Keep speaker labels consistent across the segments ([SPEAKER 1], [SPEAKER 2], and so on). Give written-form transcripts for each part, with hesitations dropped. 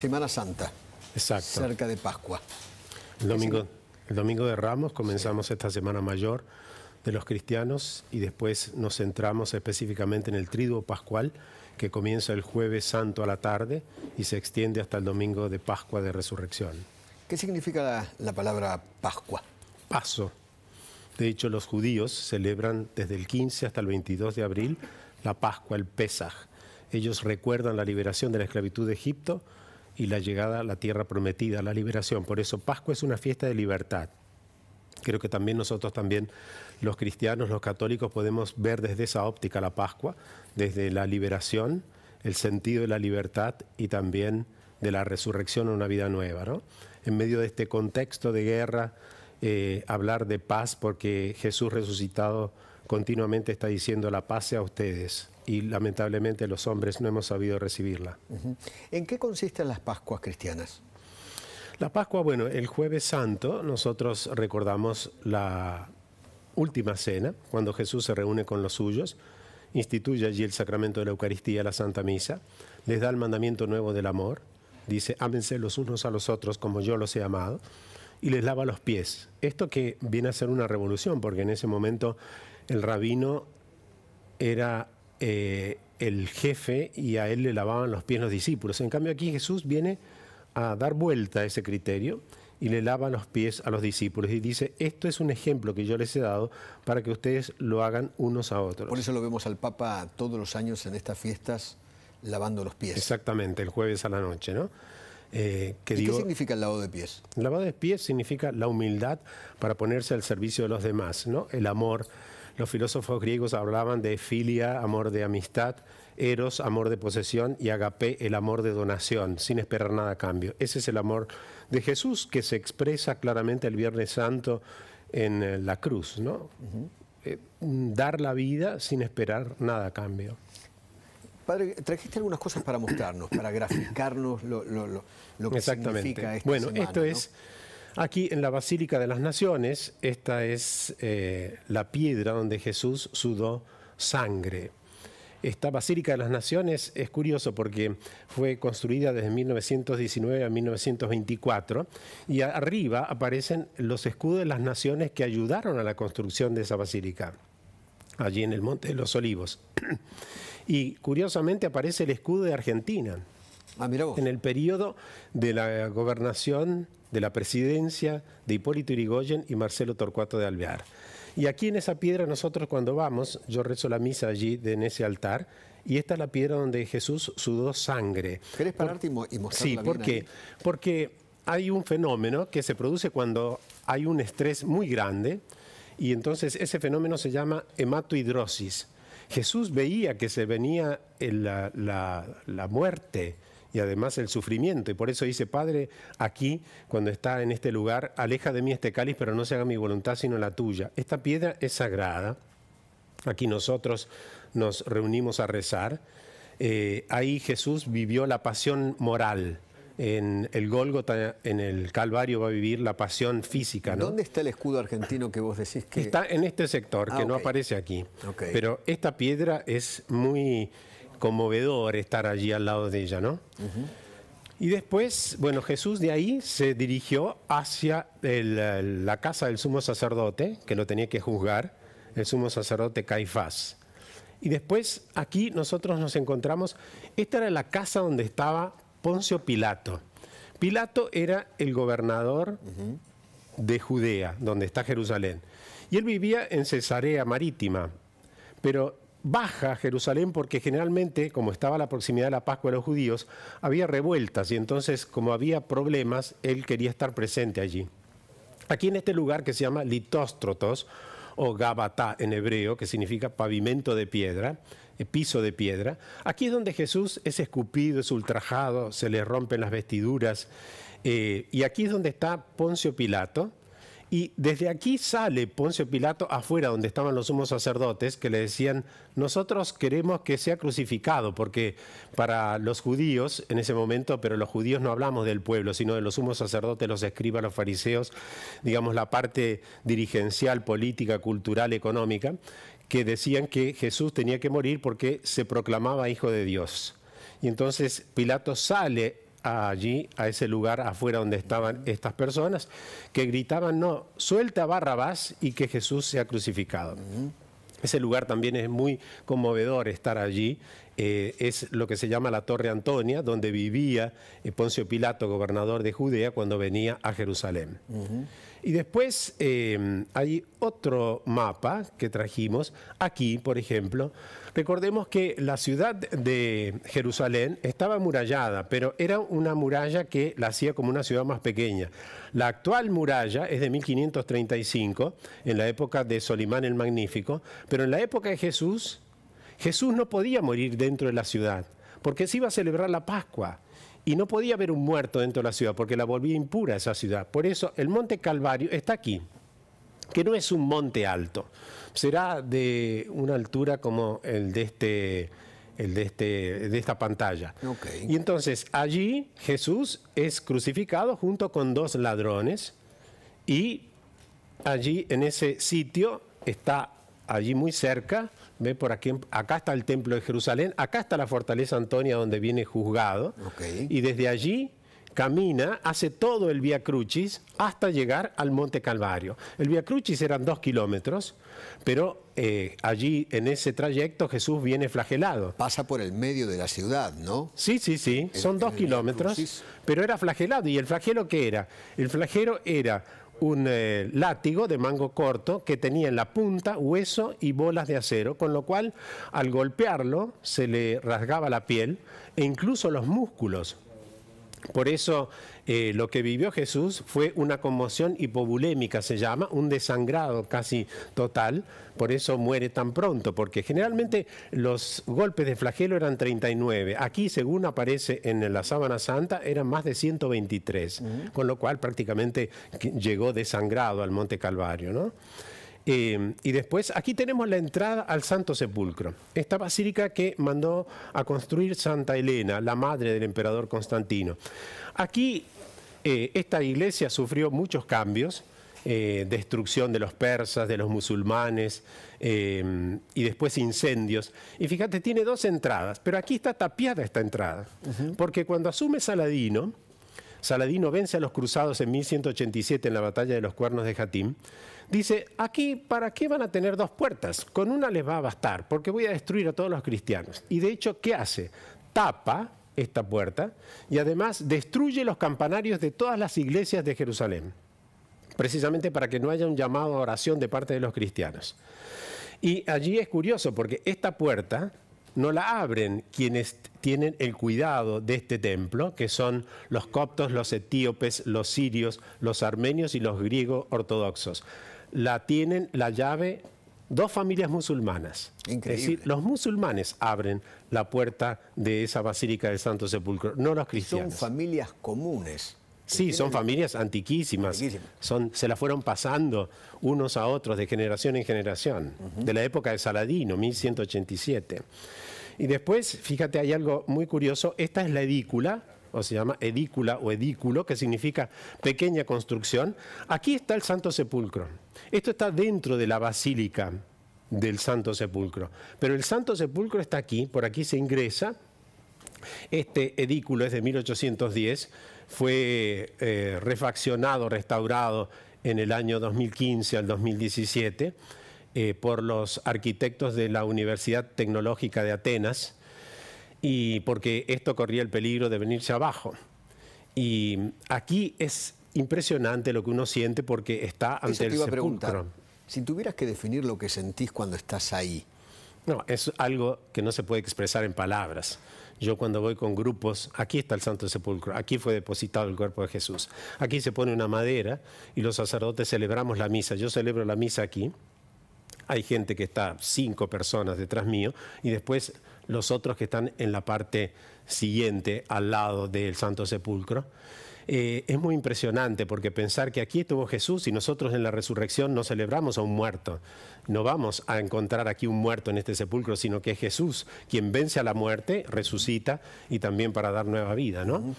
[SPEAKER 1] Semana Santa,
[SPEAKER 2] Exacto.
[SPEAKER 1] cerca de Pascua.
[SPEAKER 2] El domingo de Ramos comenzamos esta Semana Mayor de los cristianos y después nos centramos específicamente en el Triduo Pascual, que comienza el Jueves Santo a la tarde y se extiende hasta el domingo de Pascua de Resurrección.
[SPEAKER 1] ¿Qué significa la palabra Pascua?
[SPEAKER 2] Paso. De hecho, los judíos celebran desde el 15 hasta el 22 de abril la Pascua, el Pesaj. Ellos recuerdan la liberación de la esclavitud de Egipto y la llegada a la tierra prometida, la liberación. Por eso Pascua es una fiesta de libertad. Creo que también nosotros, los cristianos, los católicos, podemos ver desde esa óptica la Pascua, desde la liberación, el sentido de la libertad y también de la resurrección a una vida nueva, ¿no? En medio de este contexto de guerra, hablar de paz, porque Jesús resucitado continuamente está diciendo la paz sea a ustedes. Y lamentablemente los hombres no hemos sabido recibirla.
[SPEAKER 1] ¿En qué consisten las Pascuas cristianas?
[SPEAKER 2] La Pascua, bueno, el Jueves Santo nosotros recordamos la última cena, cuando Jesús se reúne con los suyos, instituye allí el sacramento de la Eucaristía, la Santa Misa, les da el mandamiento nuevo del amor, dice, ámense los unos a los otros como yo los he amado, y les lava los pies. Esto que viene a ser una revolución, porque en ese momento el rabino era el jefe y a él le lavaban los pies los discípulos. En cambio aquí Jesús viene a dar vuelta a ese criterio y le lava los pies a los discípulos y dice, esto es un ejemplo que yo les he dado para que ustedes lo hagan unos a otros.
[SPEAKER 1] Por eso lo vemos al Papa todos los años en estas fiestas lavando los pies.
[SPEAKER 2] Exactamente, el jueves a la noche, ¿no?
[SPEAKER 1] ¿Qué significa el lavado de pies?
[SPEAKER 2] El lavado de pies significa la humildad para ponerse al servicio de los demás, ¿no? El amor. Los filósofos griegos hablaban de filia, amor de amistad, eros, amor de posesión, y agapé, el amor de donación, sin esperar nada a cambio. Ese es el amor de Jesús que se expresa claramente el Viernes Santo en la cruz, ¿no? Dar la vida sin esperar nada a cambio.
[SPEAKER 1] Padre, trajiste algunas cosas para mostrarnos, para graficarnos lo que significa esta
[SPEAKER 2] bueno,
[SPEAKER 1] semana,
[SPEAKER 2] esto es aquí en la Basílica de las Naciones. Esta es la piedra donde Jesús sudó sangre. Esta Basílica de las Naciones es curioso porque fue construida desde 1919 a 1924 y arriba aparecen los escudos de las naciones que ayudaron a la construcción de esa basílica, allí en el Monte de los Olivos. Y curiosamente aparece el escudo de Argentina.
[SPEAKER 1] Ah, mirá vos.
[SPEAKER 2] En el periodo de la gobernación, de la presidencia de Hipólito Yrigoyen y Marcelo Torcuato de Alvear. Y aquí en esa piedra nosotros cuando vamos, yo rezo la misa allí en ese altar, y esta es la piedra donde Jesús sudó sangre.
[SPEAKER 1] ¿Querés pararte y mostrarla?
[SPEAKER 2] Sí, ¿por qué? Porque hay un fenómeno que se produce cuando hay un estrés muy grande, y entonces ese fenómeno se llama hematohidrosis. Jesús veía que se venía la muerte y además el sufrimiento, y por eso dice, Padre, aquí, cuando está en este lugar, aleja de mí este cáliz, pero no se haga mi voluntad sino la tuya. Esta piedra es sagrada, aquí nosotros nos reunimos a rezar, ahí Jesús vivió la pasión moral. En el Gólgota, en el Calvario, va a vivir la pasión física, ¿no?
[SPEAKER 1] ¿Dónde está el escudo argentino que vos decís que...?
[SPEAKER 2] Está en este sector, que no aparece aquí. Pero esta piedra es muy conmovedor estar allí al lado de ella, ¿no? Y después, bueno, Jesús de ahí se dirigió hacia la casa del sumo sacerdote, que lo tenía que juzgar, el sumo sacerdote Caifás. Y después aquí nosotros nos encontramos, esta era la casa donde estaba Poncio Pilato. Pilato era el gobernador de Judea, donde está Jerusalén. Y él vivía en Cesarea Marítima, pero baja a Jerusalén porque generalmente, como estaba a la proximidad de la Pascua de los judíos, había revueltas y entonces, como había problemas, él quería estar presente allí. Aquí en este lugar que se llama Litóstrotos, o Gabatá en hebreo, que significa pavimento de piedra, piso de piedra. Aquí es donde Jesús es escupido, es ultrajado, se le rompen las vestiduras, y aquí es donde está Poncio Pilato, y desde aquí sale Poncio Pilato afuera donde estaban los sumos sacerdotes que le decían, nosotros queremos que sea crucificado, porque para los judíos en ese momento, pero los judíos no hablamos del pueblo, sino de los sumos sacerdotes, los escribas, los fariseos, digamos la parte dirigencial, política, cultural, económica, que decían que Jesús tenía que morir porque se proclamaba hijo de Dios. Y entonces Pilato sale allí, a ese lugar afuera donde estaban estas personas, que gritaban, no, suelta a Barrabás y que Jesús sea crucificado. Ese lugar también es muy conmovedor estar allí. Es lo que se llama la Torre Antonia, donde vivía Poncio Pilato, gobernador de Judea, cuando venía a Jerusalén. Y después hay otro mapa que trajimos. Aquí, por ejemplo, recordemos que la ciudad de Jerusalén estaba amurallada, pero era una muralla que la hacía como una ciudad más pequeña. La actual muralla es de 1535, en la época de Solimán el Magnífico, pero en la época de Jesús, Jesús no podía morir dentro de la ciudad, porque se iba a celebrar la Pascua. Y no podía haber un muerto dentro de la ciudad, porque la volvía impura esa ciudad. Por eso el monte Calvario está aquí, que no es un monte alto. Será de una altura como el de esta pantalla.
[SPEAKER 1] Okay.
[SPEAKER 2] Y entonces allí Jesús es crucificado junto con 2 ladrones. Y allí en ese sitio está, allí muy cerca, ve por aquí, acá está el templo de Jerusalén, acá está la fortaleza Antonia donde viene juzgado, y desde allí camina, hace todo el Vía Crucis hasta llegar al Monte Calvario. El Vía Crucis eran 2 kilómetros, pero allí en ese trayecto Jesús viene flagelado.
[SPEAKER 1] Pasa por el medio de la ciudad, ¿no?
[SPEAKER 2] Sí, son 2 kilómetros, pero era flagelado. ¿Y el flagelo qué era? El flagelo era un látigo de mango corto que tenía en la punta hueso y bolas de acero, con lo cual al golpearlo se le rasgaba la piel e incluso los músculos. Por eso lo que vivió Jesús fue una conmoción hipovolémica, se llama, un desangrado casi total. Por eso muere tan pronto, porque generalmente los golpes de flagelo eran 39. Aquí, según aparece en la Sábana Santa, eran más de 123, con lo cual prácticamente llegó desangrado al Monte Calvario, ¿no? Y después aquí tenemos la entrada al Santo Sepulcro, esta basílica que mandó a construir Santa Elena, la madre del emperador Constantino. Aquí esta iglesia sufrió muchos cambios, destrucción de los persas, de los musulmanes, y después incendios. Y fíjate, tiene 2 entradas, pero aquí está tapiada esta entrada, porque cuando asume Saladino vence a los cruzados en 1187 en la batalla de los Cuernos de Jatim. Dice, aquí, ¿para qué van a tener 2 puertas? Con una les va a bastar, porque voy a destruir a todos los cristianos. Y de hecho, ¿qué hace? Tapa esta puerta y además destruye los campanarios de todas las iglesias de Jerusalén, precisamente para que no haya un llamado a oración de parte de los cristianos. Y allí es curioso, porque esta puerta no la abren quienes tienen el cuidado de este templo, que son los coptos, los etíopes, los sirios, los armenios y los griegos ortodoxos. La tienen la llave 2 familias musulmanas.
[SPEAKER 1] Increíble.
[SPEAKER 2] Es decir, los musulmanes abren la puerta de esa basílica del Santo Sepulcro, no los cristianos.
[SPEAKER 1] Son familias comunes.
[SPEAKER 2] Sí, son familias antiquísimas. Se la fueron pasando unos a otros de generación en generación, de la época de Saladino, 1187. Y después, fíjate, hay algo muy curioso. Esta es la edícula, o se llama edícula o edículo, que significa pequeña construcción. Aquí está el Santo Sepulcro. Esto está dentro de la basílica del Santo Sepulcro. Pero el Santo Sepulcro está aquí, por aquí se ingresa. Este edículo es de 1810, fue refaccionado, restaurado en el año 2015 al 2017 por los arquitectos de la Universidad Tecnológica de Atenas, y porque esto corría el peligro de venirse abajo. Y aquí es impresionante lo que uno siente, porque está ante el sepulcro.
[SPEAKER 1] Si tuvieras que definir lo que sentís cuando estás ahí.
[SPEAKER 2] No, es algo que no se puede expresar en palabras. Yo cuando voy con grupos, aquí está el Santo Sepulcro, aquí fue depositado el cuerpo de Jesús. Aquí se pone una madera y los sacerdotes celebramos la misa. Yo celebro la misa aquí. Hay gente que está 5 personas detrás mío, y después los otros que están en la parte siguiente, al lado del Santo Sepulcro. Es muy impresionante, porque pensar que aquí estuvo Jesús y nosotros en la resurrección no celebramos a un muerto. No vamos a encontrar aquí un muerto en este sepulcro, sino que es Jesús quien vence a la muerte, resucita, y también para dar nueva vida, ¿no?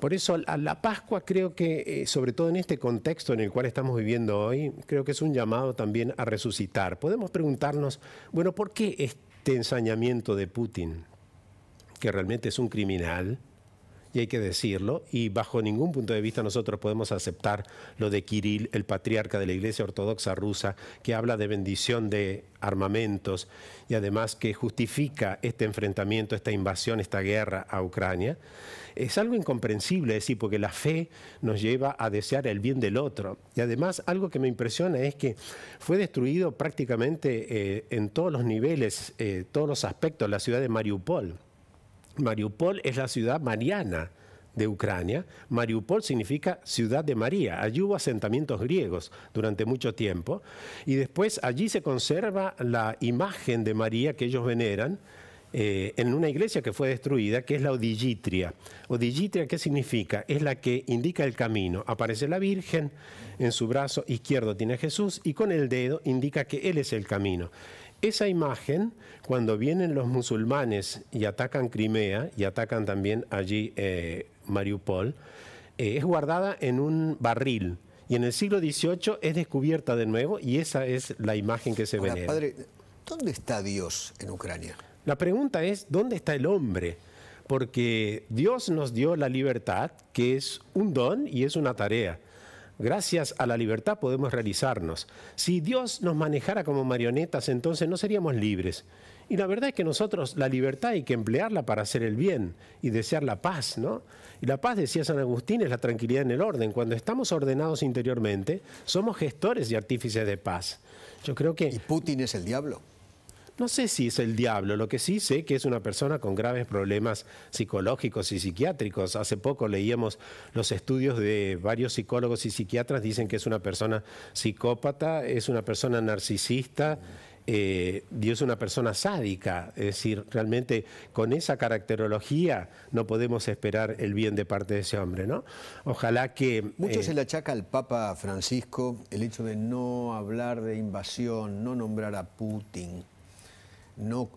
[SPEAKER 2] Por eso a la Pascua creo que, sobre todo en este contexto en el cual estamos viviendo hoy, creo que es un llamado también a resucitar. Podemos preguntarnos, bueno, ¿por qué este ensañamiento de Putin, que realmente es un criminal y hay que decirlo, y bajo ningún punto de vista nosotros podemos aceptar lo de Kirill, el patriarca de la Iglesia Ortodoxa rusa, que habla de bendición de armamentos y además que justifica este enfrentamiento, esta invasión, esta guerra a Ucrania. Es algo incomprensible, es decir, porque la fe nos lleva a desear el bien del otro. Y además algo que me impresiona es que fue destruido prácticamente en todos los niveles, todos los aspectos, la ciudad de Mariupol. Mariupol es la ciudad mariana de Ucrania. Mariupol significa ciudad de María. Allí hubo asentamientos griegos durante mucho tiempo y después allí se conserva la imagen de María que ellos veneran en una iglesia que fue destruida, que es la Odigitria. Odigitria, ¿qué significa? Es la que indica el camino. Aparece la Virgen, en su brazo izquierdo tiene a Jesús y con el dedo indica que Él es el camino. Esa imagen, cuando vienen los musulmanes y atacan Crimea y atacan también allí Mariupol, es guardada en un barril y en el siglo XVIII es descubierta de nuevo y esa es la imagen que se venera.
[SPEAKER 1] Padre, ¿dónde está Dios en Ucrania?
[SPEAKER 2] La pregunta es, ¿dónde está el hombre? Porque Dios nos dio la libertad, que es un don y es una tarea. Gracias a la libertad podemos realizarnos. Si Dios nos manejara como marionetas, entonces no seríamos libres. Y la verdad es que nosotros la libertad hay que emplearla para hacer el bien y desear la paz, ¿no? Y la paz, decía San Agustín, es la tranquilidad en el orden. Cuando estamos ordenados interiormente, somos gestores y artífices de paz. Yo creo que...
[SPEAKER 1] ¿Y Putin es el diablo?
[SPEAKER 2] No sé si es el diablo, lo que sí sé que es una persona con graves problemas psicológicos y psiquiátricos. Hace poco leíamos los estudios de varios psicólogos y psiquiatras, dicen que es una persona psicópata, es una persona narcisista y es una persona sádica. Es decir, realmente con esa caracterología no podemos esperar el bien de parte de ese hombre, ¿no? Ojalá que...
[SPEAKER 1] Mucho se le achaca al Papa Francisco el hecho de no hablar de invasión, no nombrar a Putin. No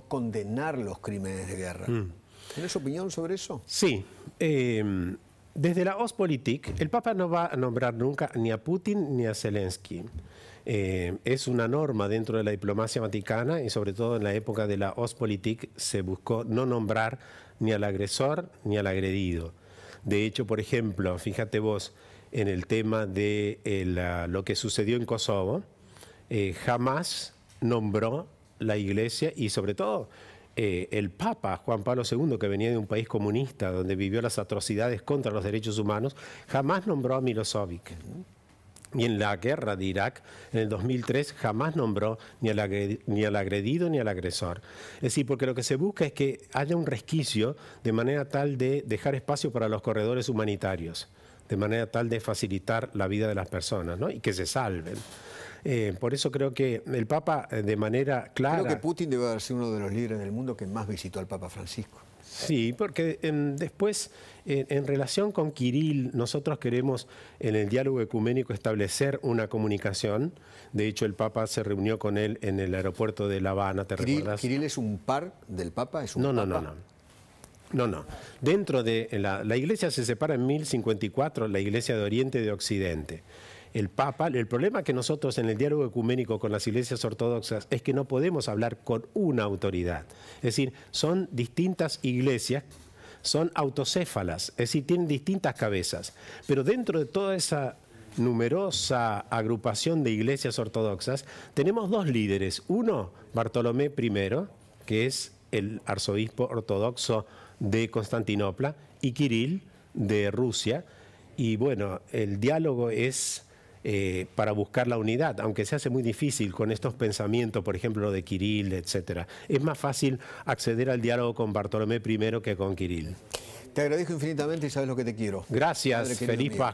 [SPEAKER 1] condenar los crímenes de guerra. ¿Tienes opinión sobre eso?
[SPEAKER 2] Sí. Desde la Ostpolitik, el Papa no va a nombrar nunca ni a Putin ni a Zelensky. Es una norma dentro de la diplomacia vaticana y sobre todo en la época de la Ostpolitik se buscó no nombrar ni al agresor ni al agredido. De hecho, por ejemplo, fíjate vos en el tema de lo que sucedió en Kosovo, jamás nombró la Iglesia y sobre todo el Papa Juan Pablo II, que venía de un país comunista donde vivió las atrocidades contra los derechos humanos, jamás nombró a Milošević. Y en la guerra de Irak, en el 2003, jamás nombró ni al agredido ni al agresor. Es decir, porque lo que se busca es que haya un resquicio de manera tal de dejar espacio para los corredores humanitarios, de manera tal de facilitar la vida de las personas, ¿no? Y que se salven. Por eso creo que el Papa de manera clara...
[SPEAKER 1] Creo que Putin debe haber sido uno de los líderes del mundo que más visitó al Papa Francisco.
[SPEAKER 2] Sí, porque después, en relación con Kirill, nosotros queremos en el diálogo ecuménico establecer una comunicación. De hecho, el Papa se reunió con él en el aeropuerto de La Habana, ¿te recuerdas?
[SPEAKER 1] ¿Kirill es un par del Papa? ¿Es un papa?
[SPEAKER 2] No. Dentro de la Iglesia se separa en 1054, la Iglesia de Oriente y de Occidente. El Papa, el problema que nosotros en el diálogo ecuménico con las iglesias ortodoxas es que no podemos hablar con una autoridad. Es decir, son distintas iglesias, son autocéfalas, es decir, tienen distintas cabezas. Pero dentro de toda esa numerosa agrupación de iglesias ortodoxas, tenemos dos líderes. Uno, Bartolomé I, que es el arzobispo ortodoxo de Constantinopla, y Kirill, de Rusia. Y bueno, el diálogo es... para buscar la unidad, aunque se hace muy difícil con estos pensamientos, por ejemplo, lo de Kirill, etc. Es más fácil acceder al diálogo con Bartolomé I que con Kirill.
[SPEAKER 1] Te agradezco infinitamente y sabes lo que te quiero.
[SPEAKER 2] Gracias, feliz Pascua.